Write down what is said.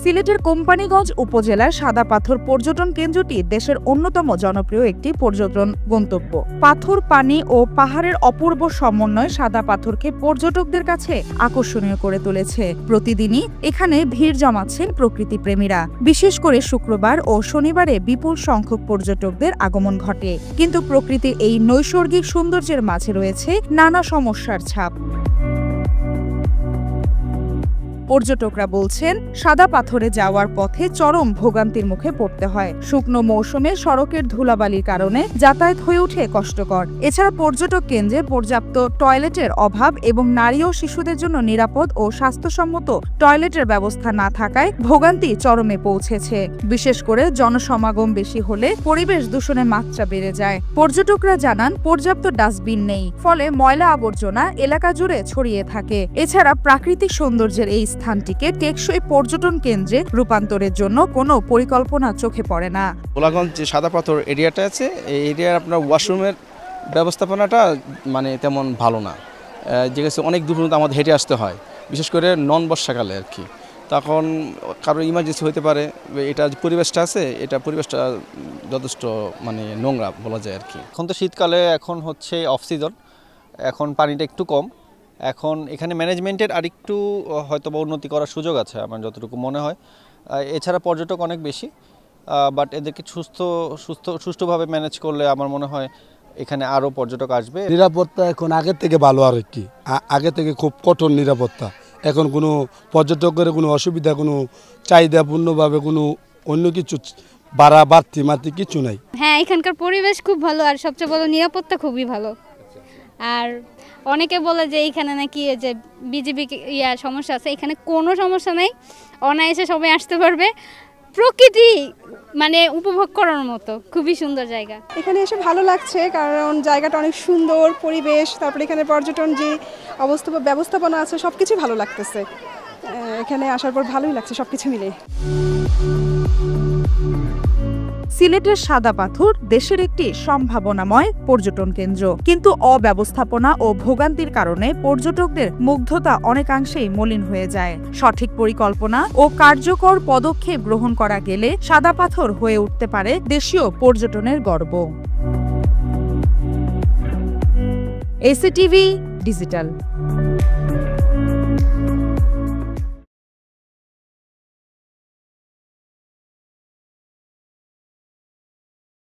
সিলেটের কোম্পানীগঞ্জ উপজেলার সাদা পাথর পর্যটন কেন্দ্রটি দেশের অন্যতম জনপ্রিয় একটি পর্যটন গন্তব্য। পাথর, পানি ও পাহাড়ের অপূর্ব সমন্বয় সাদা পাথরকে পর্যটকদের কাছে আকর্ষণীয় করে তুলেছে। প্রতিদিনই এখানে ভিড় জমাচ্ছেন প্রকৃতিপ্রেমীরা। বিশেষ করে শুক্রবার ও শনিবারে বিপুল সংখ্যক পর্যটকদের আগমন ঘটে। কিন্তু প্রকৃতির এই নৈসর্গিক সৌন্দর্যের মাঝে রয়েছে নানা সমস্যার ছাপ। পর্যটকরা বলছেন, সাদা পাথরে যাওয়ার পথে চরম ভোগান্তির মুখে পড়তে হয়। শুকনো মৌসুমে সড়কের ধুলাবালির কারণে যাতায়াত হয়ে ওঠে কষ্টকর। এছাড়া পর্যটক কেন্দ্রে পর্যাপ্ত টয়লেটের অভাব এবং নারী ও শিশুদের জন্য নিরাপদ ও স্বাস্থ্যসম্মত টয়লেটের ব্যবস্থা না থাকায় ভোগান্তি চরমে পৌঁছেছে। বিশেষ করে জনসমাগম বেশি হলে পরিবেশ দূষণের মাত্রা বেড়ে যায়। পর্যটকরা জানান, পর্যাপ্ত ডাস্টবিন নেই, ফলে ময়লা আবর্জনা এলাকা জুড়ে ছড়িয়ে থাকে। এছাড়া প্রাকৃতিক সৌন্দর্যের এই স্থানটিকে টেকসই পর্যটন কেন্দ্রে রূপান্তরের জন্য কোনো পরিকল্পনা চোখে পড়ে না। গোলাগঞ্জ যে সাদা পাথর এরিয়াটা আছে, এই এরিয়ার আপনার ওয়াশরুমের ব্যবস্থাপনাটা মানে তেমন ভালো না। যেখানে অনেক দূর পর্যন্ত আমাদের হেঁটে আসতে হয়, বিশেষ করে নন বর্ষাকালে আর কি। তখন কারো ইমার্জেন্সি হতে পারে। এটা পরিবেশটা আছে, এটা পরিবেশটা যথেষ্ট মানে নোংরা বলা যায় আর কি। এখন তো শীতকালে, এখন হচ্ছে অফ সিজন, এখন পানিটা একটু কম। এখন এখানে ম্যানেজমেন্টের আরেকটু হয়তো বা উন্নতি করার সুযোগ আছে আমার যতটুকু মনে হয়। এছাড়া পর্যটক অনেক বেশি, বাট এদেরকে সুষ্ঠুভাবে ম্যানেজ করলে আমার মনে হয় এখানে আরও পর্যটক আসবে। নিরাপত্তা এখন আগের থেকে ভালো, আর কি আগে থেকে খুব কঠোর নিরাপত্তা। এখন কোনো পর্যটকের কোনো অসুবিধা, কোনো চাহিদাপূর্ণভাবে কোনো অন্য কিছু বাড়তি মাতি কিছু নাই। হ্যাঁ, এখানকার পরিবেশ খুব ভালো, আর সবচেয়ে বড় নিরাপত্তা খুবই ভালো। আর অনেকে বলে যে এইখানে নাকি যে বিজিবি সমস্যা আছে, এখানে কোনো সমস্যা নেই, অনায়াসে সবাই আসতে পারবে। প্রকৃতি মানে উপভোগ করার মতো খুবই সুন্দর জায়গা। এখানে এসে ভালো লাগছে, কারণ জায়গাটা অনেক সুন্দর, পরিবেশ, তারপরে এখানে পর্যটন যে ব্যবস্থাপনা আছে সবকিছু ভালো লাগতেছে। এখানে আসার পর ভালোই লাগছে সবকিছু মিলে। সিলেটের সাদা পাথর দেশের একটি সম্ভাবনাময় পর্যটন কেন্দ্র, কিন্তু অব্যবস্থাপনা ও ভোগান্তির কারণে পর্যটকদের মুগ্ধতা অনেকাংশেই মলিন হয়ে যায়। সঠিক পরিকল্পনা ও কার্যকর পদক্ষেপ গ্রহণ করা গেলে সাদা পাথর হয়ে উঠতে পারে দেশীয় পর্যটনের গর্ব। এসিটিভি ডিজিটাল।